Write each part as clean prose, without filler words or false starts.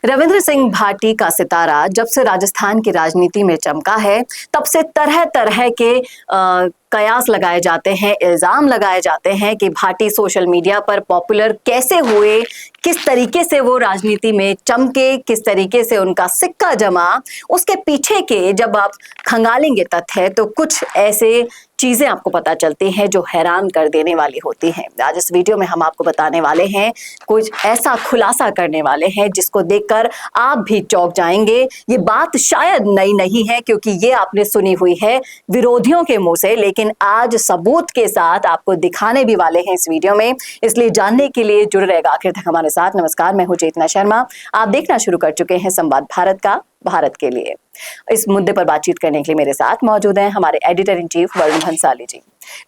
रविंद्र सिंह भाटी का सितारा जब से राजस्थान की राजनीति में चमका है, तब से तरह तरह के कयास लगाए जाते हैं, इल्जाम लगाए जाते हैं कि भाटी सोशल मीडिया पर पॉपुलर कैसे हुए, किस तरीके से वो राजनीति में चमके, किस तरीके से उनका सिक्का जमा। उसके पीछे के जब आप खंगालेंगे तथ्य तो कुछ ऐसे चीजें आपको पता चलती हैं जो हैरान कर देने वाली होती हैं। आज इस वीडियो में हम आपको बताने वाले हैं, कुछ ऐसा खुलासा करने वाले हैं जिसको देखकर आप भी चौंक जाएंगे। ये बात शायद नई नहीं है क्योंकि ये आपने सुनी हुई है विरोधियों के मुंह से, लेकिन आज सबूत के साथ आपको दिखाने भी वाले हैं इस वीडियो में। इसलिए जानने के लिए जुड़े रहेगा आखिर तक हमारे साथ। नमस्कार, मैं हूं चेतना शर्मा। आप देखना शुरू कर चुके हैं संवाद भारत का, भारत के लिए। इस मुद्दे पर बातचीत करने के लिए मेरे साथ मौजूद हैं हमारे editor in chief Varun Bhansali ji.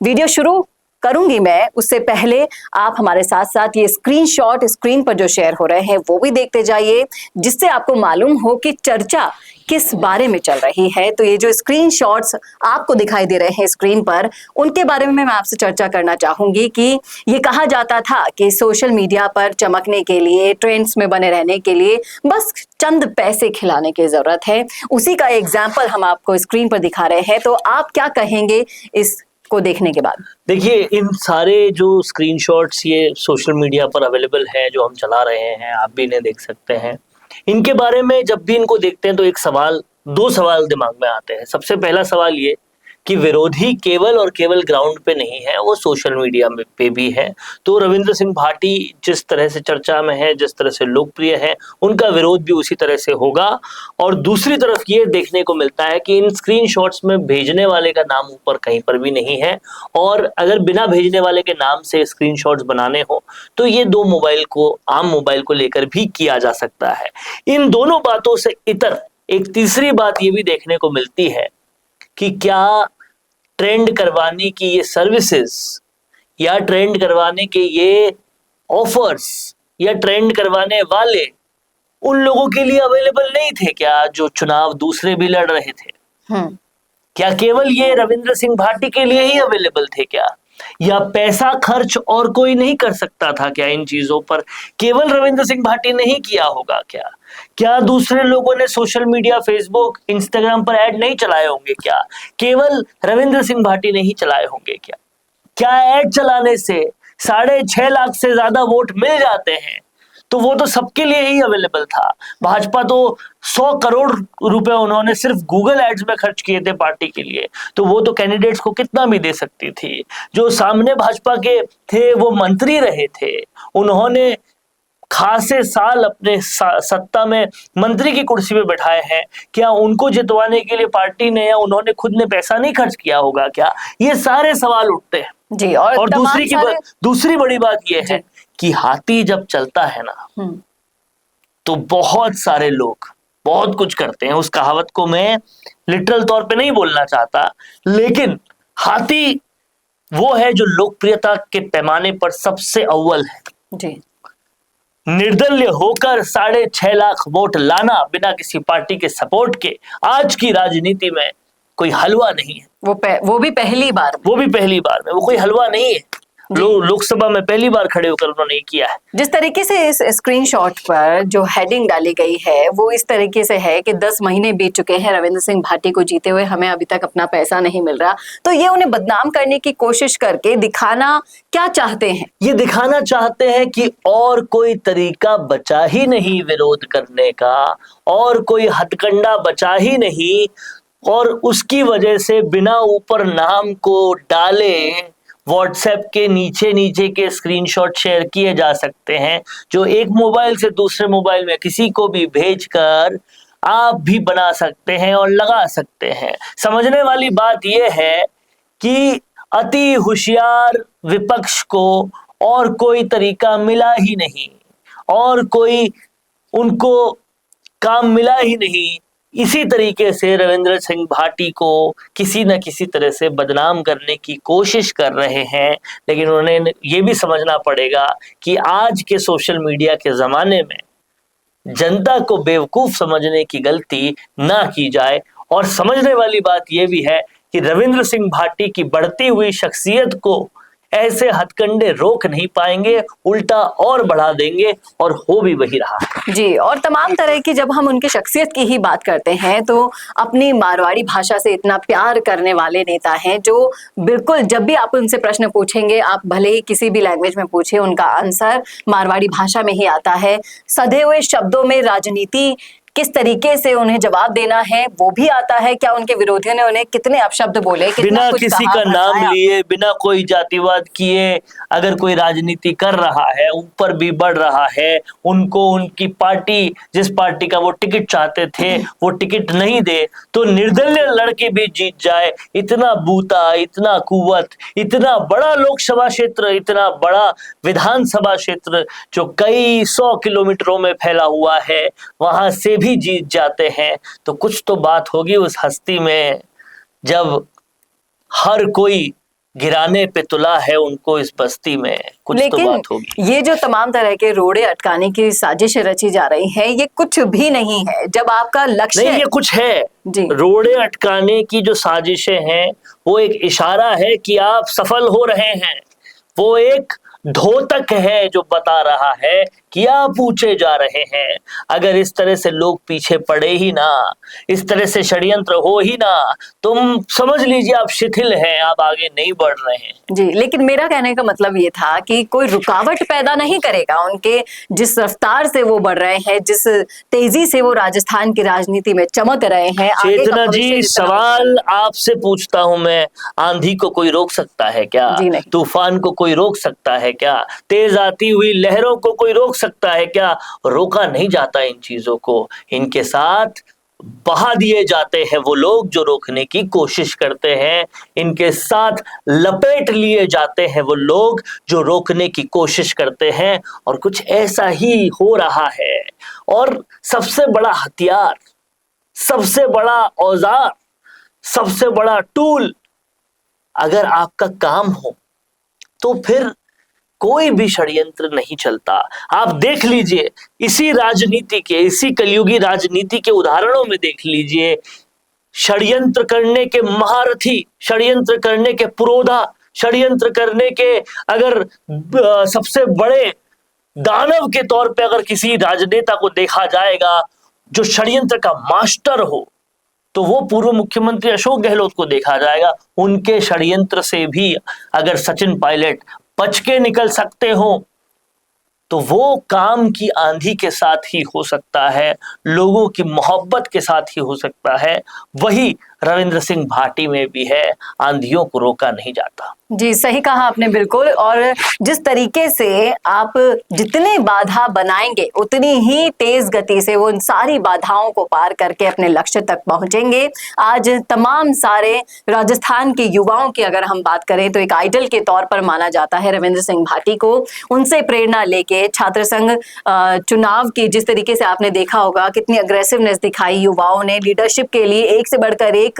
Video शुरू करूंगी मैं, उससे पहले आप हमारे साथ साथ ये स्क्रीनशॉट स्क्रीन पर जो शेयर हो रहे हैं वो भी देखते जाइए, जिससे आपको मालूम हो कि चर्चा किस बारे में चल रही है। तो ये जो स्क्रीनशॉट्स आपको दिखाई दे रहे हैं स्क्रीन पर, उनके बारे में मैं आपसे चर्चा करना चाहूंगी कि ये कहा जाता था कि सोशल मीडिया पर चमकने के लिए, ट्रेंड्स में बने रहने के लिए बस चंद पैसे खिलाने की जरूरत है। उसी का एग्जाम्पल हम आपको स्क्रीन पर दिखा रहे हैं। तो आप क्या कहेंगे इस को देखने के बाद? देखिए, इन सारे जो स्क्रीनशॉट्स ये सोशल मीडिया पर अवेलेबल है, जो हम चला रहे हैं, आप भी इन्हें देख सकते हैं। इनके बारे में जब भी इनको देखते हैं तो दो सवाल दिमाग में आते हैं। सबसे पहला सवाल ये कि विरोधी केवल और केवल ग्राउंड पे नहीं है, वो सोशल मीडिया पे भी है। तो रविंद्र सिंह भाटी जिस तरह से चर्चा में है, जिस तरह से लोकप्रिय है, उनका विरोध भी उसी तरह से होगा। और दूसरी तरफ ये देखने को मिलता है कि इन स्क्रीनशॉट्स में भेजने वाले का नाम ऊपर कहीं पर भी नहीं है। और अगर बिना भेजने वाले के नाम से स्क्रीनशॉट्स बनाने हो तो ये आम मोबाइल को लेकर भी किया जा सकता है। इन दोनों बातों से इतर एक तीसरी बात ये भी देखने को मिलती है कि क्या ट्रेंड करवाने की ये सर्विसेज या ट्रेंड करवाने के ये ऑफर्स या ट्रेंड करवाने वाले उन लोगों के लिए अवेलेबल नहीं थे क्या, जो चुनाव दूसरे भी लड़ रहे थे? क्या केवल ये रविंद्र सिंह भाटी के लिए ही अवेलेबल थे क्या? या पैसा खर्च और कोई नहीं कर सकता था क्या इन चीजों पर? केवल रविंद्र सिंह भाटी नहीं किया होगा क्या? क्या दूसरे लोगों ने सोशल मीडिया, फेसबुक, इंस्टाग्राम पर ऐड नहीं चलाए होंगे क्या? केवल रविंद्र सिंह भाटी नहीं चलाए होंगे क्या? क्या ऐड चलाने से 6.5 लाख से ज्यादा वोट मिल जाते हैं? तो वो तो सबके लिए ही अवेलेबल था। भाजपा तो 100 करोड़ रुपए उन्होंने सिर्फ गूगल एड्स में खर्च किए थे पार्टी के लिए, तो वो तो कैंडिडेट्स को कितना भी दे सकती थी। जो सामने भाजपा के थे वो मंत्री रहे थे, उन्होंने खासे साल अपने सत्ता में मंत्री की कुर्सी पे बैठाए हैं। क्या उनको जितवाने के लिए पार्टी ने या उन्होंने खुद ने पैसा नहीं खर्च किया होगा क्या? ये सारे सवाल उठते हैं जी। और दूसरी बड़ी बात यह है कि हाथी जब चलता है ना तो बहुत सारे लोग बहुत कुछ करते हैं। उस कहावत को मैं लिटरल तौर पे नहीं बोलना चाहता, लेकिन हाथी वो है जो लोकप्रियता के पैमाने पर सबसे अव्वल है जी। निर्दलीय होकर 6.5 लाख वोट लाना बिना किसी पार्टी के सपोर्ट के आज की राजनीति में कोई हलवा नहीं है। वो भी पहली बार में वो कोई हलवा नहीं है। लोकसभा में पहली बार खड़े होकर उन्होंने किया है। जिस तरीके से इस स्क्रीनशॉट पर जो हेडिंग डाली गई है वो इस तरीके से है कि 10 महीने बीत चुके हैं रविंद्र सिंह भाटी को जीते हुए, हमें अभी तक अपना पैसा नहीं मिल रहा। तो ये उन्हें बदनाम करने की कोशिश करके दिखाना क्या चाहते हैं? ये दिखाना चाहते हैं कि और कोई तरीका बचा ही नहीं विरोध करने का, और कोई हथकंडा बचा ही नहीं, और उसकी वजह से बिना ऊपर नाम को डाले व्हाट्सएप के नीचे के स्क्रीनशॉट शेयर किए जा सकते हैं, जो एक मोबाइल से दूसरे मोबाइल में किसी को भी भेजकर आप भी बना सकते हैं और लगा सकते हैं। समझने वाली बात यह है कि अति होशियार विपक्ष को और कोई तरीका मिला ही नहीं, और कोई उनको काम मिला ही नहीं। इसी तरीके से रविंद्र सिंह भाटी को किसी न किसी तरह से बदनाम करने की कोशिश कर रहे हैं। लेकिन उन्हें ये भी समझना पड़ेगा कि आज के सोशल मीडिया के जमाने में जनता को बेवकूफ समझने की गलती ना की जाए। और समझने वाली बात यह भी है कि रविंद्र सिंह भाटी की बढ़ती हुई शख्सियत को ऐसे हथकंडे रोक नहीं पाएंगे, उल्टा और बढ़ा देंगे, और हो भी वही रहा है। जी, और तमाम तरह की जब हम उनकी शख्सियत की ही बात करते हैं तो अपनी मारवाड़ी भाषा से इतना प्यार करने वाले नेता हैं जो बिल्कुल जब भी आप उनसे प्रश्न पूछेंगे, आप भले ही किसी भी लैंग्वेज में पूछे, उनका आंसर मारवाड़ी भाषा में ही आता है। सधे हुए शब्दों में राजनीति किस तरीके से उन्हें जवाब देना है वो भी आता है। क्या उनके विरोधियों ने उन्हें कितने अपशब्द बोले, कितना बिना कुछ किसी कहा, का नाम भड़काया। लिए, बिना कोई जातिवाद किए, अगर कोई राजनीति कर रहा है, ऊपर भी बढ़ रहा है, उनको उनकी पार्टी, जिस पार्टी का वो टिकट चाहते थे, वो टिकट नहीं दे, तो निर्दलीय लड़के भी जीत जाए, इतना बूता, इतना कुवत, इतना बड़ा लोकसभा क्षेत्र, इतना बड़ा विधानसभा क्षेत्र जो कई 100 किलोमीटरों में फैला हुआ है, वहां से भी जीत जाते हैं, तो कुछ तो बात होगी उस हस्ती में, जब हर कोई गिराने पे तुला है उनको इस बस्ती में, कुछ तो लेकिन बात होगी। ये जो तमाम तरह के रोड़े अटकाने की साजिश रची जा रही है, ये कुछ भी नहीं है। जब आपका लक्ष्य नहीं, ये कुछ है। जी, रोड़े अटकाने की जो साजिशें हैं वो एक इशारा है कि आप सफल हो रहे हैं, वो एक धोतक है जो बता रहा है कि आप ऊंचे जा रहे हैं। अगर इस तरह से लोग पीछे पड़े ही ना, इस तरह से षड्यंत्र हो ही ना, तुम समझ लीजिए आप शिथिल हैं, आप आगे नहीं बढ़ रहे हैं। जी, लेकिन मेरा कहने का मतलब ये था कि कोई रुकावट पैदा नहीं करेगा उनके जिस रफ्तार से वो बढ़ रहे हैं, जिस तेजी से वो राजस्थान की राजनीति में चमक रहे हैं। आगे का चेतना भविष्य जी, जितना सवाल आपसे पूछता हूं मैं, आंधी को कोई रोक सकता है क्या? जी नहीं। तूफान को कोई रोक सकता है क्या? तेज आती हुई लहरों को कोई रोक सकता है क्या? रोका नहीं जाता इन चीजों को, इनके साथ बहा दिए जाते हैं वो लोग जो रोकने की कोशिश करते हैं, इनके साथ लपेट लिए जाते हैं वो लोग जो रोकने की कोशिश करते हैं, और कुछ ऐसा ही हो रहा है। और सबसे बड़ा हथियार, सबसे बड़ा औजार, सबसे बड़ा टूल अगर आपका काम हो तो फिर कोई भी षड्यंत्र नहीं चलता। आप देख लीजिए, इसी राजनीति के, इसी कलयुगी राजनीति के उदाहरणों में देख लीजिए, षड्यंत्र करने के महारथी, षड्यंत्र करने के पुरोधा, षड्यंत्र करने के अगर सबसे बड़े दानव के तौर पे अगर किसी राजनेता को देखा जाएगा जो षड्यंत्र का मास्टर हो, तो वो पूर्व मुख्यमंत्री अशोक गहलोत को देखा जाएगा। उनके षड्यंत्र से भी अगर सचिन पायलट बच के निकल सकते हो तो वो काम की आंधी के साथ ही हो सकता है, लोगों की मोहब्बत के साथ ही हो सकता है। वही रविंद्र सिंह भाटी में भी है, आंधियों को रोका नहीं जाता। जी, सही कहा आपने बिल्कुल। और जिस तरीके से आप जितने बाधा बनाएंगे उतनी ही तेज गति से वो उन सारी बाधाओं को पार करके अपने लक्ष्य तक पहुंचेंगे। आज तमाम सारे राजस्थान के युवाओं की अगर हम बात करें तो एक आइडल के तौर पर माना जाता है रविंद्र सिंह भाटी को। उनसे प्रेरणा लेके छात्र संघ चुनाव की जिस तरीके से आपने देखा होगा कितनी अग्रेसिवनेस दिखाई युवाओं ने, लीडरशिप के लिए एक से बढ़कर एक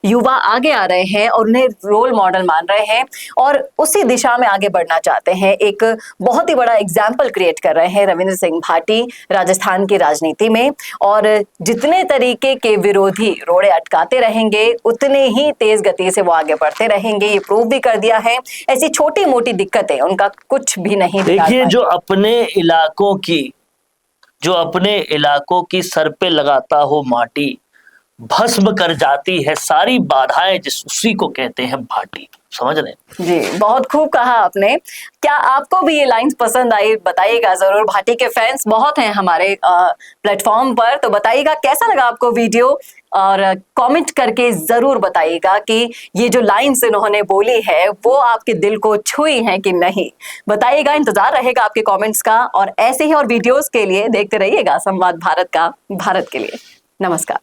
युवा आगे आ रहे हैं और उन्हें रोल मॉडल मान रहे हैं और उसी दिशा में आगे बढ़ना चाहते हैं। एक बहुत ही बड़ा एग्जाम्पल क्रिएट कर रहे हैं रविंद्र सिंह भाटी राजस्थान की राजनीति में। और जितने तरीके के विरोधी रोड़े अटकाते रहेंगे उतने ही तेज गति से वो आगे बढ़ते रहेंगे। ये प्रूव भी कर दिया है। ऐसी छोटी मोटी दिक्कतें उनका कुछ भी नहीं। देखिए, जो अपने इलाकों की सर पे लगाता हो माटी, भस्म कर जाती है सारी बाधाएं, उसी को कहते हैं भाटी। समझ रहे हैं? जी, बहुत खूब कहा आपने। क्या आपको भी ये लाइंस पसंद आई? बताइएगा जरूर। भाटी के फैंस बहुत हैं हमारे प्लेटफॉर्म पर, तो बताइएगा कैसा लगा आपको वीडियो और कमेंट करके जरूर बताइएगा कि ये जो लाइंस इन्होंने बोली है वो आपके दिल को छुई है कि नहीं। बताइएगा, इंतजार रहेगा आपके कमेंट्स का। और ऐसे ही और वीडियोस के लिए देखते रहिएगा संवाद भारत का, भारत के लिए। नमस्कार।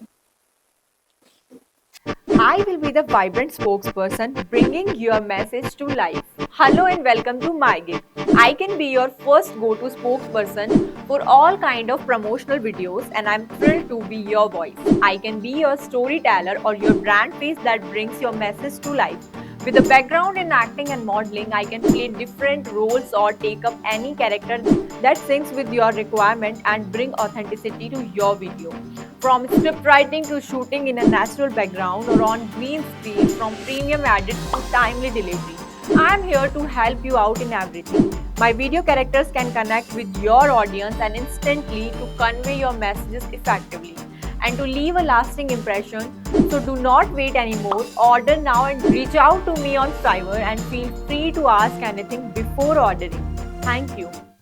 I will be the vibrant spokesperson bringing your message to life. Hello and welcome to MyGig. I can be your first go-to spokesperson for all kind of promotional videos and I'm thrilled to be your voice. I can be your storyteller or your brand face that brings your message to life. With a background in acting and modeling, I can play different roles or take up any character that syncs with your requirement and bring authenticity to your video. From script writing to shooting in a natural background or on green screen, from premium edits to timely delivery, I am here to help you out in everything. My video characters can connect with your audience and instantly to convey your messages effectively and to leave a lasting impression. So do not wait anymore. Order now and reach out to me on Fiverr and feel free to ask anything before ordering. Thank you.